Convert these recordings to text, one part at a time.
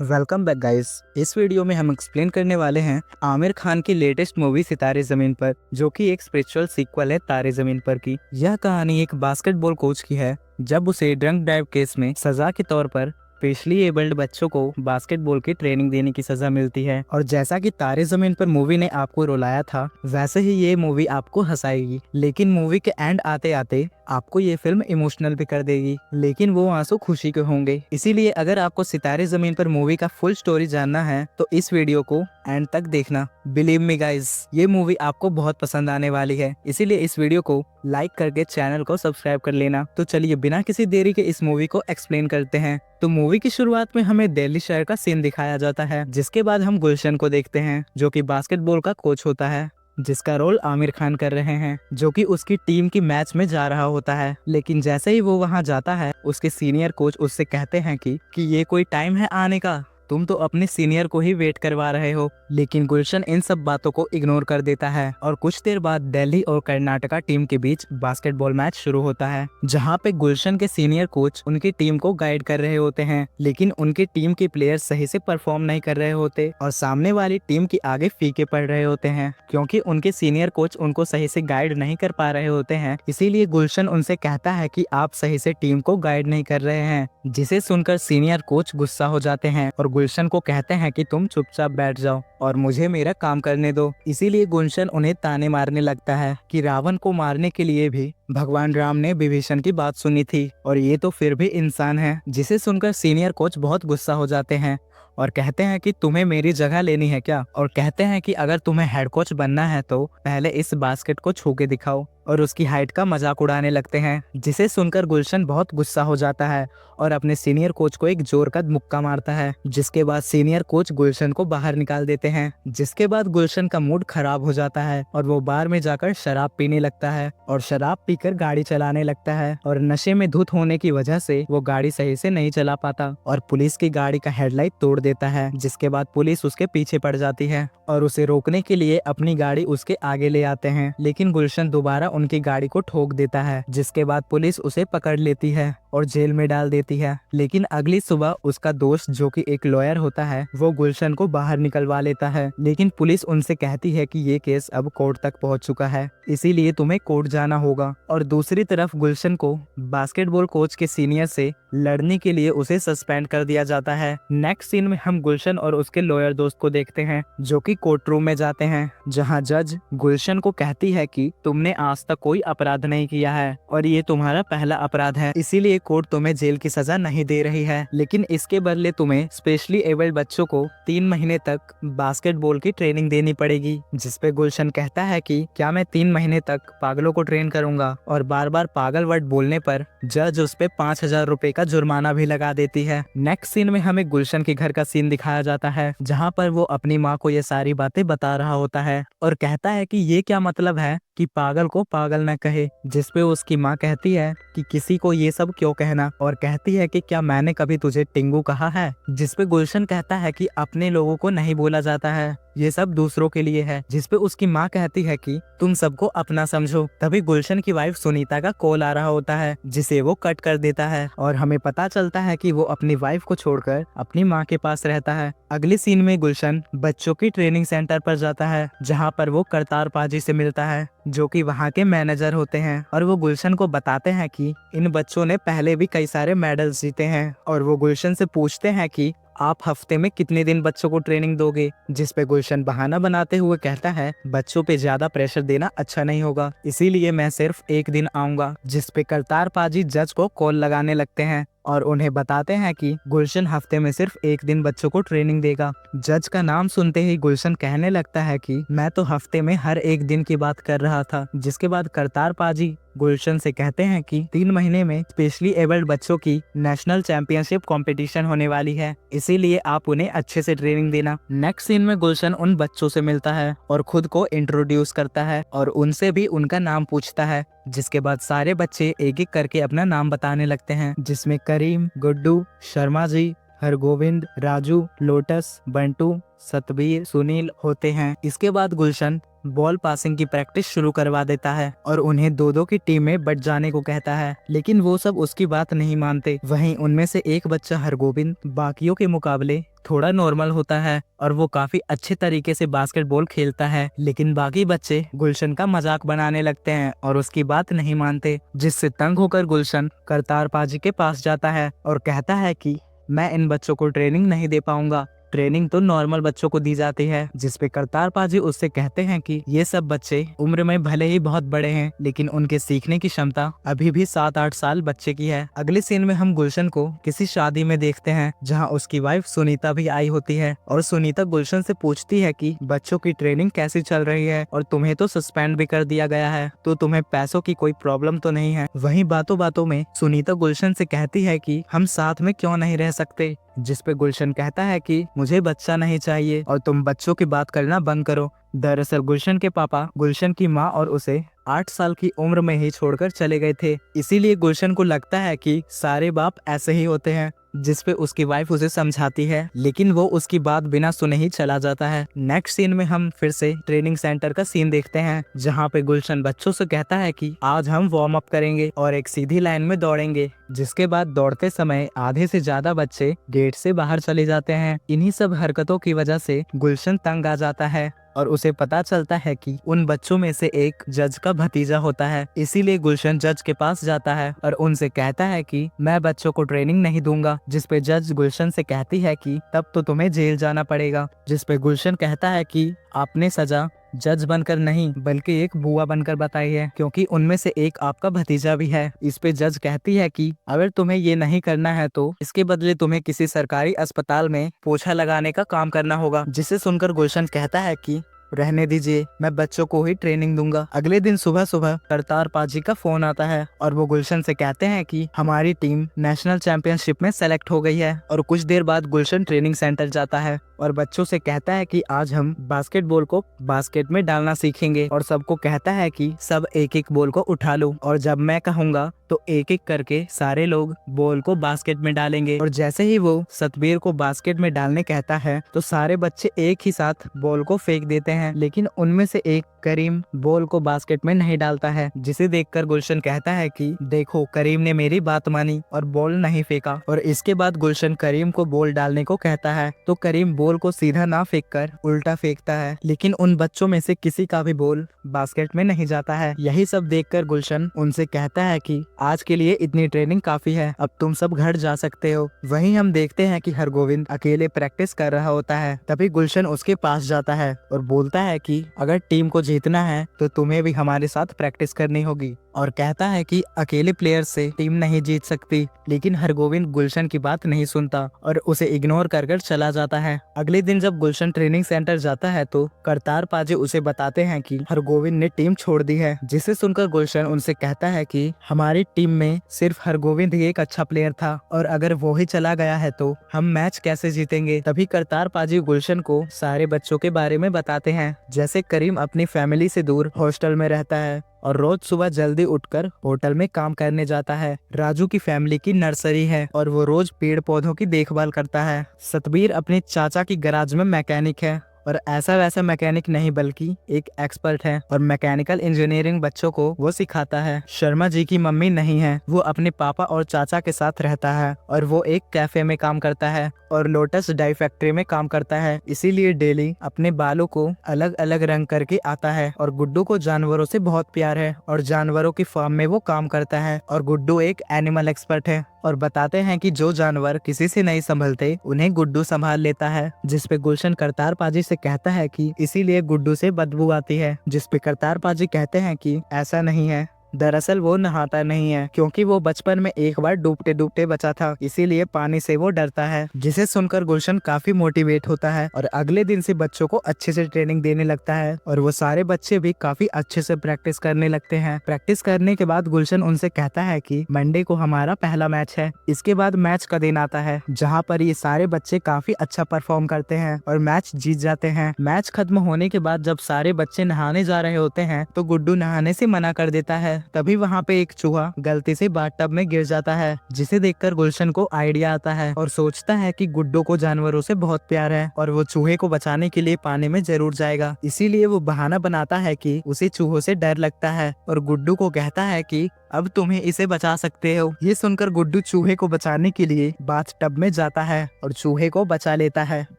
Welcome back guys. इस video में हम एक्सप्लेन करने वाले हैं आमिर खान की लेटेस्ट मूवी सितारे जमीन पर, जो कि एक स्पिरिचुअल सीक्वल है तारे जमीन पर की। यह कहानी एक बास्केटबॉल कोच की है, जब उसे ड्रंक ड्राइव केस में सजा के तौर पर स्पेशली एबल्ड बच्चों को बास्केटबॉल की ट्रेनिंग देने की सजा मिलती है। और जैसा कि तारे जमीन पर मूवी ने आपको रुलाया था, वैसे ही ये मूवी आपको हंसाएगी, लेकिन मूवी के एंड आते आते आपको ये फिल्म इमोशनल भी कर देगी, लेकिन वो आंसू खुशी के होंगे। इसीलिए अगर आपको सितारे जमीन पर मूवी का फुल स्टोरी जानना है तो इस वीडियो को एंड तक देखना। बिलीव मी गाइस, ये मूवी आपको बहुत पसंद आने वाली है, इसीलिए इस वीडियो को लाइक करके चैनल को सब्सक्राइब कर लेना। तो चलिए बिना किसी देरी के इस मूवी को एक्सप्लेन करते हैं। तो मूवी की शुरुआत में हमें दिल्ली शहर का सीन दिखाया जाता है, जिसके बाद हम गुलशन को देखते हैं, जो कि बास्केटबॉल का कोच होता है, जिसका रोल आमिर खान कर रहे हैं, जो कि उसकी टीम की मैच में जा रहा होता है। लेकिन जैसे ही वो वहां जाता है, उसके सीनियर कोच उससे कहते हैं कि ये कोई टाइम है आने का, तुम तो अपने सीनियर को ही वेट करवा रहे हो। लेकिन गुलशन इन सब बातों को इग्नोर कर देता है और कुछ देर बाद दिल्ली और कर्नाटका टीम के बीच बास्केटबॉल मैच शुरू होता है, जहां पे गुलशन के सीनियर कोच उनकी टीम को गाइड कर रहे होते हैं, लेकिन उनकी टीम के प्लेयर्स सही से परफॉर्म नहीं कर रहे होते और सामने वाली टीम की आगे फीके पड़ रहे होते हैं, क्योंकि उनके सीनियर कोच उनको सही से गाइड नहीं कर पा रहे होते हैं। इसीलिए गुलशन उनसे कहता है कि आप सही से टीम को गाइड नहीं कर रहे हैं, जिसे सुनकर सीनियर कोच गुस्सा हो जाते हैं और गुलशन को कहते हैं कि तुम चुपचाप बैठ जाओ और मुझे मेरा काम करने दो। इसीलिए गुलशन उन्हें ताने मारने लगता है कि रावण को मारने के लिए भी भगवान राम ने विभीषण की बात सुनी थी और ये तो फिर भी इंसान है। जिसे सुनकर सीनियर कोच बहुत गुस्सा हो जाते हैं और कहते हैं कि तुम्हें मेरी जगह लेनी है क्या, और कहते हैं कि अगर तुम्हें हेड कोच बनना है तो पहले इस बास्केट को छू के दिखाओ, और उसकी हाइट का मजाक उड़ाने लगते हैं। जिसे सुनकर गुलशन बहुत गुस्सा हो जाता है और अपने सीनियर कोच को एक जोर का मुक्का मारता है, जिसके बाद सीनियर कोच गुलशन को बाहर निकाल देते हैं। जिसके बाद गुलशन का मूड खराब हो जाता है और वो बार में जाकर शराब पीने लगता है और शराब पीकर गाड़ी चलाने लगता है, और नशे में धुत होने की वजह से वो गाड़ी सही से नहीं चला पाता और पुलिस की गाड़ी का हेडलाइट तोड़ देता है। जिसके बाद पुलिस उसके पीछे पड़ जाती है और उसे रोकने के लिए अपनी गाड़ी उसके आगे ले आते हैं, लेकिन गुलशन दोबारा उनकी गाड़ी को ठोक देता है। जिसके बाद पुलिस उसे पकड़ लेती है और जेल में डाल देती है। लेकिन अगली सुबह उसका दोस्त, जो कि एक लॉयर होता है, वो गुलशन को बाहर निकलवा लेता है, लेकिन पुलिस उनसे कहती है कि ये केस अब कोर्ट तक पहुंच चुका है, इसीलिए तुम्हें कोर्ट जाना होगा। और दूसरी तरफ गुलशन को बास्केटबॉल कोच के सीनियर से लड़ने के लिए उसे सस्पेंड कर दिया जाता है। नेक्स्ट सीन में हम गुलशन और उसके लॉयर दोस्त को देखते हैं, जो कि कोर्ट रूम में जाते हैं, जहां जज गुलशन को कहती है कि तुमने आज तक कोई अपराध नहीं किया है और ये तुम्हारा पहला अपराध है, इसीलिए कोर्ट तुम्हें जेल की सजा नहीं दे रही है, लेकिन इसके बदले तुम्हें स्पेशली एबल्ड बच्चों को 3 महीने तक बास्केटबॉल की ट्रेनिंग देनी पड़ेगी। जिसपे गुलशन कहता है कि क्या मैं 3 महीने तक पागलों को ट्रेन करूंगा, और बार बार पागल वर्ड बोलने पर जज उस पे 5,000 रुपए का जुर्माना भी लगा देती है। नेक्स्ट सीन में हमें गुलशन के घर का सीन दिखाया जाता है, जहाँ पर वो अपनी माँ को ये सारी बातें बता रहा होता है और कहता है कि ये क्या मतलब है कि पागल को पागल न कहे। जिसपे उसकी माँ कहती है कि किसी को ये सब क्यों कहना, और कहती है कि क्या मैंने कभी तुझे टिंगू कहा है। जिसपे गुलशन कहता है कि अपने लोगों को नहीं बोला जाता है, ये सब दूसरों के लिए है। जिसपे उसकी माँ कहती है कि तुम सबको अपना समझो। तभी गुलशन की वाइफ सुनीता का कॉल आ रहा होता है, जिसे वो कट कर देता है और हमें पता चलता है कि वो अपनी वाइफ को छोड़कर अपनी माँ के पास रहता है। अगले सीन में गुलशन बच्चों की ट्रेनिंग सेंटर पर जाता है, जहाँ पर वो करतार पाजी से मिलता है, जो कि वहाँ के मैनेजर होते हैं, और वो गुलशन को बताते हैं कि इन बच्चों ने पहले भी कई सारे मेडल्स जीते हैं, और वो गुलशन से पूछते हैं कि आप हफ्ते में कितने दिन बच्चों को ट्रेनिंग दोगे। जिसपे गुलशन बहाना बनाते हुए कहता है बच्चों पे ज्यादा प्रेशर देना अच्छा नहीं होगा, इसीलिए मैं सिर्फ 1 दिन आऊंगा। जिसपे करतार पाजी जज को कॉल लगाने लगते हैं और उन्हें बताते हैं कि गुलशन हफ्ते में सिर्फ 1 दिन बच्चों को ट्रेनिंग देगा। जज का नाम सुनते ही गुलशन कहने लगता है कि मैं तो हफ्ते में हर 1 दिन की बात कर रहा था। जिसके बाद करतार पाजी गुलशन से कहते हैं कि 3 महीने में स्पेशली एबल्ड बच्चों की नेशनल चैंपियनशिप कंपटीशन होने वाली है, इसीलिए आप उन्हें अच्छे से ट्रेनिंग देना। नेक्स्ट सीन में गुलशन उन बच्चों से मिलता है और खुद को इंट्रोड्यूस करता है और उनसे भी उनका नाम पूछता है। जिसके बाद सारे बच्चे एक एक करके अपना नाम बताने लगते हैं, जिसमें करीम, गुड्डू, शर्मा जी, हरगोविंद, राजू, लोटस, बंटू, सतबीर, सुनील होते हैं। इसके बाद गुलशन बॉल पासिंग की प्रैक्टिस शुरू करवा देता है और उन्हें 2-2 की टीम में बट जाने को कहता है, लेकिन वो सब उसकी बात नहीं मानते। वहीं उनमें से एक बच्चा हरगोविंद बाकियों के मुकाबले थोड़ा नॉर्मल होता है और वो काफी अच्छे तरीके से बास्केटबॉल खेलता है, लेकिन बाकी बच्चे गुलशन का मजाक बनाने लगते हैं और उसकी बात नहीं मानते, जिससे तंग होकर गुलशन करतार पाजी के पास जाता है और कहता है कि मैं इन बच्चों को ट्रेनिंग नहीं दे पाऊंगा, ट्रेनिंग तो नॉर्मल बच्चों को दी जाती है। जिसपे करतार पाजी उससे कहते हैं कि ये सब बच्चे उम्र में भले ही बहुत बड़े हैं, लेकिन उनके सीखने की क्षमता अभी भी 7-8 साल बच्चे की है। अगले सीन में हम गुलशन को किसी शादी में देखते हैं, जहां उसकी वाइफ सुनीता भी आई होती है और सुनीता गुलशन से पूछती है कि बच्चों की ट्रेनिंग कैसी चल रही है और तुम्हें तो सस्पेंड भी कर दिया गया है, तो तुम्हें पैसों की कोई प्रॉब्लम तो नहीं है। वहीं बातों बातों में सुनीता गुलशन से कहती है कि हम साथ में क्यों नहीं रह सकते, जिसपे गुलशन कहता है कि मुझे बच्चा नहीं चाहिए और तुम बच्चों की बात करना बंद करो। दरअसल गुलशन के पापा गुलशन की माँ और उसे 8 साल की उम्र में ही छोड़कर चले गए थे, इसीलिए गुलशन को लगता है कि सारे बाप ऐसे ही होते हैं। जिसपे उसकी वाइफ उसे समझाती है, लेकिन वो उसकी बात बिना सुने ही चला जाता है। नेक्स्ट सीन में हम फिर से ट्रेनिंग सेंटर का सीन देखते हैं, जहाँ पे गुलशन बच्चों से कहता है कि आज हम वार्म अप करेंगे और एक सीधी लाइन में दौड़ेंगे। जिसके बाद दौड़ते समय आधे से ज्यादा बच्चे गेट से बाहर चले जाते हैं। इन्हीं सब हरकतों की वजह से गुलशन तंग आ जाता है और उसे पता चलता है कि उन बच्चों में से एक जज का भतीजा होता है। इसीलिए गुलशन जज के पास जाता है और उनसे कहता है कि मैं बच्चों को ट्रेनिंग नहीं दूंगा, जिसपे जज गुलशन से कहती है कि तब तो तुम्हें जेल जाना पड़ेगा। जिसपे गुलशन कहता है कि आपने सजा जज बनकर नहीं बल्कि एक बुआ बनकर बताई है, क्योंकि उनमें से एक आपका भतीजा भी है। इस पे जज कहती है कि अगर तुम्हें ये नहीं करना है तो इसके बदले तुम्हें किसी सरकारी अस्पताल में पोछा लगाने का काम करना होगा। जिसे सुनकर गुलशन कहता है कि रहने दीजिए, मैं बच्चों को ही ट्रेनिंग दूंगा। अगले दिन सुबह सुबह करतार पाजी का फोन आता है और वो गुलशन से कहते हैं कि हमारी टीम नेशनल चैंपियनशिप में सेलेक्ट हो गई है। और कुछ देर बाद गुलशन ट्रेनिंग सेंटर जाता है और बच्चों से कहता है कि आज हम बास्केटबॉल को बास्केट में डालना सीखेंगे और सबको कहता है कि सब एक एक बॉल को उठा लो और जब मैं कहूंगा तो एक एक करके सारे लोग बॉल को बास्केट में डालेंगे। और जैसे ही वो सतबीर को बास्केट में डालने कहता है तो सारे बच्चे एक ही साथ बॉल को फेंक देते हैं, लेकिन उनमें से एक करीम बॉल को बास्केट में नहीं डालता है। जिसे देखकर गुलशन कहता है कि देखो, करीम ने मेरी बात मानी और बॉल नहीं फेंका। और इसके बाद गुलशन करीम को बॉल डालने को कहता है तो करीम बॉल को सीधा ना फेंककर उल्टा फेंकता है, लेकिन उन बच्चों में से किसी का भी बॉल बास्केट में नहीं जाता है। यही सब देखकर गुलशन उनसे कहता है कि आज के लिए इतनी ट्रेनिंग काफी है, अब तुम सब घर जा सकते हो। वहीं हम देखते हैं कि हरगोविंद अकेले प्रैक्टिस कर रहा होता है। तभी गुलशन उसके पास जाता है और बोलता है कि अगर टीम को जीतना है तो तुम्हें भी हमारे साथ प्रैक्टिस करनी होगी, और कहता है कि अकेले प्लेयर से टीम नहीं जीत सकती। लेकिन हरगोविंद गुलशन की बात नहीं सुनता और उसे इग्नोर कर चला जाता है। अगले दिन जब गुलशन ट्रेनिंग सेंटर जाता है तो करतार पाजी उसे बताते हैं कि हरगोविंद ने टीम छोड़ दी है। जिसे सुनकर गुलशन उनसे कहता है कि हमारी टीम में सिर्फ हरगोविंद ही एक अच्छा प्लेयर था और अगर वो ही चला गया है तो हम मैच कैसे जीतेंगे। तभी करतार पाजी गुलशन को सारे बच्चों के बारे में बताते हैं, जैसे करीम अपनी फैमिली से दूर हॉस्टल में रहता है और रोज सुबह जल्दी उठकर होटल में काम करने जाता है। राजू की फैमिली की नर्सरी है और वो रोज पेड़ पौधों की देखभाल करता है। सतबीर अपने चाचा की गैराज में मैकेनिक है और ऐसा वैसा मैकेनिक नहीं बल्कि एक एक्सपर्ट है और मैकेनिकल इंजीनियरिंग बच्चों को वो सिखाता है। शर्मा जी की मम्मी नहीं है, वो अपने पापा और चाचा के साथ रहता है और वो एक कैफे में काम करता है और लोटस डाई फैक्ट्री में काम करता है। इसीलिए डेली अपने बालों को अलग अलग रंग करके आता है। और गुड्डू को जानवरों से बहुत प्यार है और जानवरों की फार्म में वो काम करता है और गुड्डू एक एनिमल एक्सपर्ट है और बताते हैं कि जो जानवर किसी से नहीं संभलते उन्हें गुड्डू संभाल लेता है। जिसपे गुलशन करतार पाजी से कहता है कि इसीलिए गुड्डू से बदबू आती है। जिसपे करतार पाजी कहते हैं कि ऐसा नहीं है, दरअसल वो नहाता नहीं है क्योंकि वो बचपन में एक बार डूबते डूबते बचा था, इसीलिए पानी से वो डरता है। जिसे सुनकर गुलशन काफी मोटिवेट होता है और अगले दिन से बच्चों को अच्छे से ट्रेनिंग देने लगता है और वो सारे बच्चे भी काफी अच्छे से प्रैक्टिस करने लगते हैं। प्रैक्टिस करने के बाद गुलशन उनसे कहता है कि मंडे को हमारा पहला मैच है। इसके बाद मैच का दिन आता है जहाँ पर ये सारे बच्चे काफी अच्छा परफॉर्म करते हैं और मैच जीत जाते हैं। मैच खत्म होने के बाद जब सारे बच्चे नहाने जा रहे होते हैं तो गुड्डू नहाने से मना कर देता है। तभी वहाँ पे एक चूहा गलती से बाथटब में गिर जाता है, जिसे देखकर गुलशन को आइडिया आता है और सोचता है कि गुड्डू को जानवरों से बहुत प्यार है और वो चूहे को बचाने के लिए पानी में जरूर जाएगा। इसीलिए वो बहाना बनाता है कि उसे चूहों से डर लगता है और गुड्डू को कहता है कि अब तुम्हें इसे बचा सकते हो। ये सुनकर गुड्डू चूहे को बचाने के लिए बाथटब में जाता है और चूहे को बचा लेता है।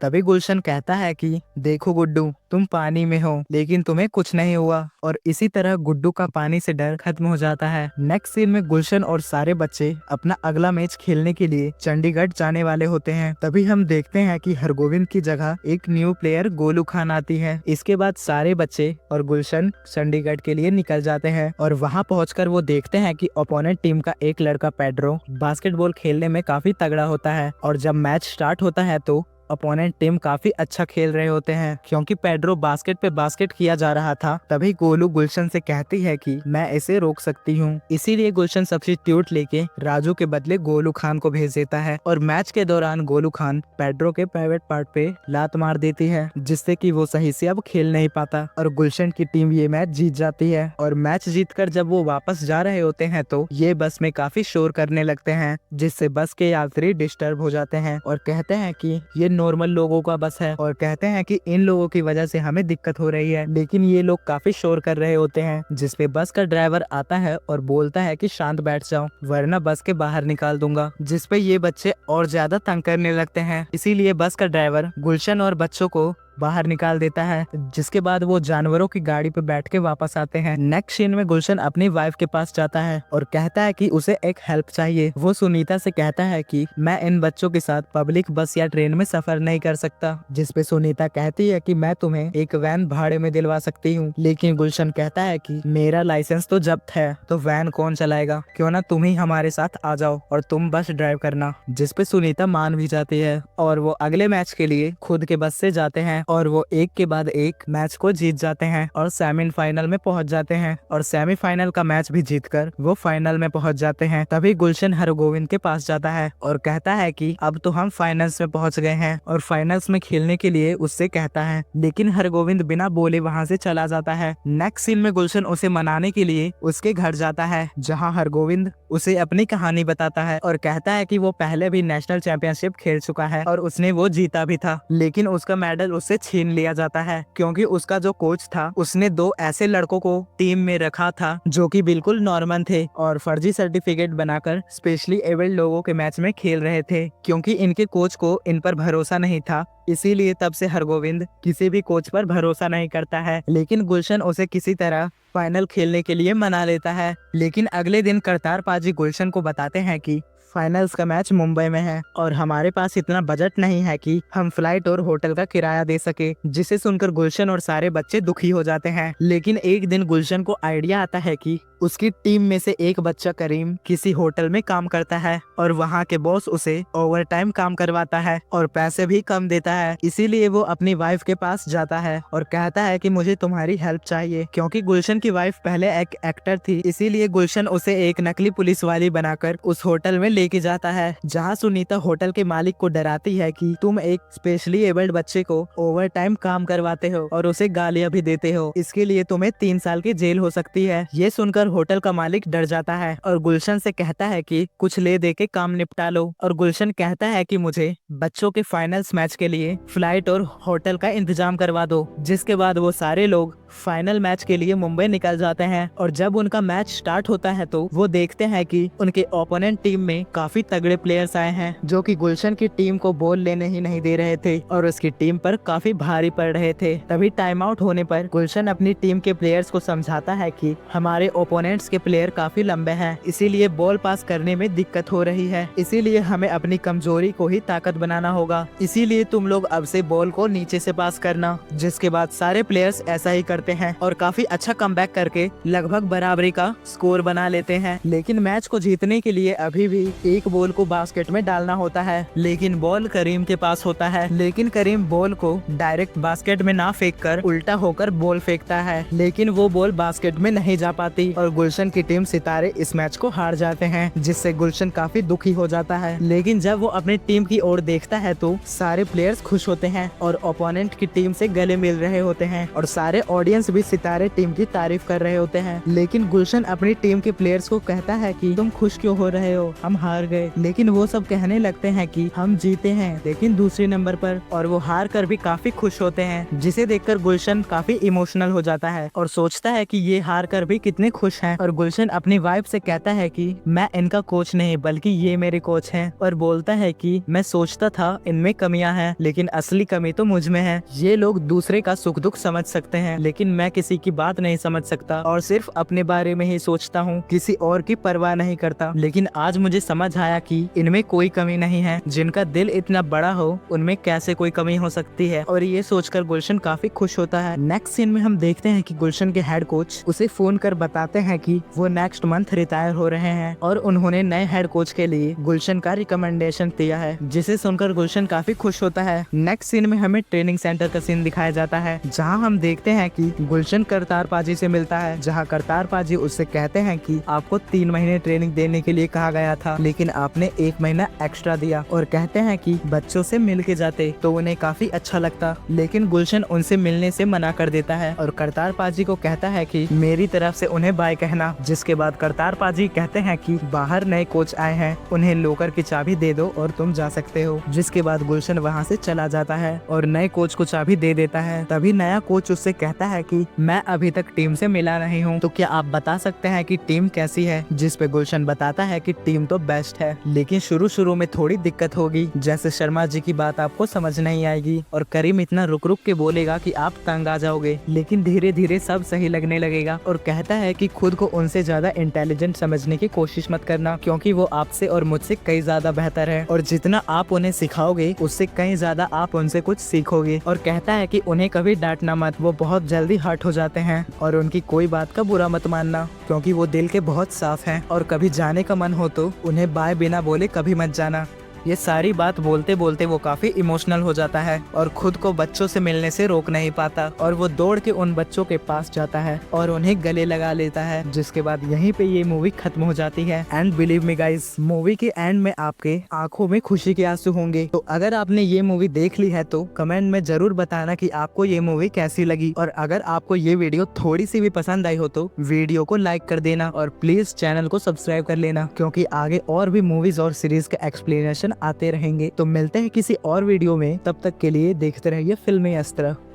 तभी गुलशन कहता है कि देखो गुड्डू, तुम पानी में हो लेकिन तुम्हें कुछ नहीं हुआ। और इसी तरह गुड्डू का पानी से डर खत्म हो जाता है। नेक्स्ट सीन में गुलशन और सारे बच्चे अपना अगला मैच खेलने के लिए चंडीगढ़ जाने वाले होते हैं। तभी हम देखते हैं कि हरगोविंद की जगह एक न्यू प्लेयर गोलू खान आती है। इसके बाद सारे बच्चे और गुलशन चंडीगढ़ के लिए निकल जाते हैं और वहां पहुंचकर वो देखते हैं कि ओपोनेंट टीम का एक लड़का पेड्रो बास्केटबॉल खेलने में काफी तगड़ा होता है। और जब मैच स्टार्ट होता है तो अपोनेंट टीम काफी अच्छा खेल रहे होते हैं क्योंकि पेड्रो बास्केट पे बास्केट किया जा रहा था। तभी गोलू गुलशन से कहती है कि मैं इसे रोक सकती हूँ। इसीलिए गुलशन सब्स्टिट्यूट लेके राजू के बदले गोलू खान को भेज देता है और मैच के दौरान गोलू खान पेड्रो के प्राइवेट पार्ट पे लात मार देती है, जिससे कि वो सही से अब खेल नहीं पाता और गुलशन की टीम ये मैच जीत जाती है। और मैच जीतकर जब वो वापस जा रहे होते हैं तो ये बस में काफी शोर करने लगते हैं, जिससे बस के यात्री डिस्टर्ब हो जाते हैं और कहते हैं कि ये नॉर्मल लोगों का बस है और कहते हैं कि इन लोगों की वजह से हमें दिक्कत हो रही है। लेकिन ये लोग काफी शोर कर रहे होते हैं, जिसपे बस का ड्राइवर आता है और बोलता है कि शांत बैठ जाओ वरना बस के बाहर निकाल दूंगा, जिसपे ये बच्चे और ज्यादा तंग करने लगते हैं। इसीलिए बस का ड्राइवर गुलशन और बच्चों को बाहर निकाल देता है, जिसके बाद वो जानवरों की गाड़ी पे बैठ के वापस आते हैं। नेक्स्ट सीन में गुलशन अपनी वाइफ के पास जाता है और कहता है कि उसे एक हेल्प चाहिए। वो सुनीता से कहता है कि मैं इन बच्चों के साथ पब्लिक बस या ट्रेन में सफर नहीं कर सकता, जिसपे सुनीता कहती है कि मैं तुम्हें एक वैन भाड़े में दिलवा सकती हूँ। लेकिन गुलशन कहता है कि मेरा लाइसेंस तो जब्त है तो वैन कौन चलाएगा, क्यों ना तुम ही हमारे साथ आ जाओ और तुम बस ड्राइव करना, जिसपे सुनीता मान भी जाती है और वो अगले मैच के लिए खुद के बस से जाते हैं और वो एक के बाद एक मैच को जीत जाते हैं और सेमीफाइनल में पहुंच जाते हैं और सेमीफाइनल का मैच भी जीतकर वो फाइनल में पहुंच जाते हैं। तभी गुलशन हरगोविंद के पास जाता है और कहता है कि अब तो हम फाइनल्स में पहुंच गए हैं और फाइनल्स में खेलने के लिए उससे कहता है, लेकिन हरगोविंद बिना बोले वहां से चला जाता है। नेक्स्ट सीन में गुलशन उसे मनाने के लिए उसके घर जाता है, जहाँ हरगोविंद उसे अपनी कहानी बताता है और कहता है कि वो पहले भी नेशनल चैंपियनशिप खेल चुका है और उसने वो जीता भी था, लेकिन उसका मेडल उससे छीन लिया जाता है क्योंकि उसका जो कोच था उसने दो ऐसे लड़कों को टीम में रखा था जो कि बिल्कुल नॉर्मल थे और फर्जी सर्टिफिकेट बनाकर स्पेशली एबल्ड लोगों के मैच में खेल रहे थे, क्योंकि इनके कोच को इन पर भरोसा नहीं था। इसीलिए तब से हरगोविंद किसी भी कोच पर भरोसा नहीं करता है। लेकिन गुलशन उसे किसी तरह फाइनल खेलने के लिए मना लेता है। लेकिन अगले दिन करतार पाजी गुलशन को बताते हैं कि फाइनल्स का मैच मुंबई में है और हमारे पास इतना बजट नहीं है कि हम फ्लाइट और होटल का किराया दे सके, जिसे सुनकर गुलशन और सारे बच्चे दुखी हो जाते हैं। लेकिन एक दिन गुलशन को आइडिया आता है कि उसकी टीम में से एक बच्चा करीम किसी होटल में काम करता है और वहाँ के बॉस उसे ओवर टाइम काम करवाता है और पैसे भी कम देता है। इसीलिए वो अपनी वाइफ के पास जाता है और कहता है कि मुझे तुम्हारी हेल्प चाहिए, क्योंकि गुलशन की वाइफ पहले एक एक्टर थी। इसीलिए गुलशन उसे एक नकली पुलिस वाली बनाकर उस होटल में लेके जाता है, जहाँ सुनीता होटल के मालिक को डराती है कि तुम एक स्पेशली एबल्ड बच्चे को ओवर टाइम काम करवाते हो और उसे गालियां भी देते हो, इसके लिए तुम्हें 3 साल की जेल हो सकती है। ये सुनकर होटल का मालिक डर जाता है और गुलशन से कहता है कि कुछ ले दे के काम निपटा लो। और गुलशन कहता है कि मुझे बच्चों के फाइनल्स मैच के लिए फ्लाइट और होटल का इंतजाम करवा दो। जिसके बाद वो सारे लोग फाइनल मैच के लिए मुंबई निकल जाते हैं और जब उनका मैच स्टार्ट होता है तो वो देखते हैं कि उनके ओपोनेंट टीम में काफी तगड़े प्लेयर्स आए हैं, जो कि गुलशन की टीम को बॉल लेने ही नहीं दे रहे थे और उसकी टीम पर काफी भारी पड़ रहे थे। तभी टाइम आउट होने पर गुलशन अपनी टीम के प्लेयर्स को समझाता है कि हमारे ओपोनेंट्स के प्लेयर काफी लंबे हैं, इसीलिए बॉल पास करने में दिक्कत हो रही है, इसीलिए हमें अपनी कमजोरी को ही ताकत बनाना होगा, इसीलिए तुम लोग अब से बॉल को नीचे से पास करना। जिसके बाद सारे प्लेयर्स ऐसा ही करते हैं और काफी अच्छा कमबैक करके लगभग बराबरी का स्कोर बना लेते हैं। लेकिन मैच को जीतने के लिए अभी भी एक बॉल को बास्केट में डालना होता है, लेकिन बॉल करीम के पास होता है। लेकिन करीम बॉल को डायरेक्ट बास्केट में ना फेंक कर उल्टा होकर बॉल फेंकता है, लेकिन वो बॉल बास्केट में नहीं जा पाती और गुलशन की टीम सितारे इस मैच को हार जाते हैं, जिससे गुलशन काफी दुखी हो जाता है। लेकिन जब वो अपनी टीम की ओर देखता है तो सारे प्लेयर्स खुश होते हैं और ओपोनेंट की टीम से गले मिल रहे होते हैं और सारे ऑडियंस ऑडियंस भी सितारे टीम की तारीफ कर रहे होते हैं, लेकिन गुलशन अपनी टीम के प्लेयर्स को कहता है कि तुम खुश क्यों हो रहे हो, हम हार गए। लेकिन वो सब कहने लगते हैं कि हम जीते हैं, लेकिन दूसरे नंबर पर, और वो हार कर भी काफी खुश होते हैं, जिसे देखकर गुलशन काफी इमोशनल हो जाता है और सोचता है कि ये हार कर भी कितने खुश हैं। और गुलशन अपनी वाइफ से कहता है कि मैं इनका कोच नहीं बल्कि ये मेरे कोच हैं, और बोलता है कि मैं सोचता था इनमें कमियां हैं, लेकिन असली कमी तो मुझ में है। ये लोग दूसरे का सुख दुख समझ सकते हैं, लेकिन मैं किसी की बात नहीं समझ सकता और सिर्फ अपने बारे में ही सोचता हूँ, किसी और की परवाह नहीं करता। लेकिन आज मुझे समझ आया कि इनमें कोई कमी नहीं है, जिनका दिल इतना बड़ा हो उनमें कैसे कोई कमी हो सकती है। और ये सोचकर गुलशन काफी खुश होता है। नेक्स्ट सीन में हम देखते हैं कि गुलशन के हेड कोच उसे फोन कर बताते हैं कि वो नेक्स्ट मंथ रिटायर हो रहे हैं और उन्होंने नए हेड कोच के लिए गुलशन का रिकमेंडेशन दिया है, जिसे सुनकर गुलशन काफी खुश होता है। नेक्स्ट सीन में हमें ट्रेनिंग सेंटर का सीन दिखाया जाता है, जहां हम देखते हैं कि गुलशन करतार पाजी से मिलता है, जहां करतार पाजी उससे कहते हैं कि आपको 3 महीने ट्रेनिंग देने के लिए कहा गया था, लेकिन आपने 1 महीना एक्स्ट्रा दिया, और कहते हैं कि बच्चों से मिल के जाते तो उन्हें काफी अच्छा लगता। लेकिन गुलशन उनसे मिलने से मना कर देता है और करतार पाजी को कहता है कि मेरी तरफ से उन्हें बाय कहना। जिसके बाद करतार पाजी कहते हैं कि बाहर नए कोच आए हैं, उन्हें लोकर की चाबी दे दो और तुम जा सकते हो। जिसके बाद गुलशन वहाँ से चला जाता है और नए कोच को चाबी दे देता है। तभी नया कोच उससे कहता है कि मैं अभी तक टीम से मिला नहीं हूँ, तो क्या आप बता सकते हैं कि टीम कैसी है। जिस पे गुलशन बताता है कि टीम तो बेस्ट है, लेकिन शुरू में थोड़ी दिक्कत होगी, जैसे शर्मा जी की बात आपको समझ नहीं आएगी और करीम इतना रुक रुक के बोलेगा कि आप तंग आ जाओगे, लेकिन धीरे धीरे सब सही लगने लगेगा। और कहता है कि खुद को उनसे ज्यादा इंटेलिजेंट समझने की कोशिश मत करना, क्योंकि वो आपसे और मुझसे कई ज्यादा बेहतर है, और जितना आप उन्हें सिखाओगे उससे कहीं ज्यादा आप उनसे कुछ सीखोगे। और कहता है कि उन्हें कभी डांटना मत, वो बहुत जल्दी हर्ट हो जाते हैं, और उनकी कोई बात का बुरा मत मानना, क्योंकि वो दिल के बहुत साफ हैं, और कभी जाने का मन हो तो उन्हें बाय बिना बोले कभी मत जाना। ये सारी बात बोलते बोलते वो काफी इमोशनल हो जाता है और खुद को बच्चों से मिलने से रोक नहीं पाता, और वो दौड़ के उन बच्चों के पास जाता है और उन्हें गले लगा लेता है। जिसके बाद यहीं पे ये मूवी खत्म हो जाती है। And believe me guys, movie के एंड में आपके आंखों में खुशी के आंसू होंगे। तो अगर आपने ये मूवी देख ली है तो कमेंट में जरूर बताना कि आपको ये मूवी कैसी लगी, और अगर आपको ये वीडियो थोड़ी सी भी पसंद आई हो तो वीडियो को लाइक कर देना, और प्लीज चैनल को सब्सक्राइब कर लेना, क्योंकि आगे और भी मूवीज और सीरीज का एक्सप्लेनेशन आते रहेंगे। तो मिलते हैं किसी और वीडियो में, तब तक के लिए देखते रहिए फिल्मी अस्त्र।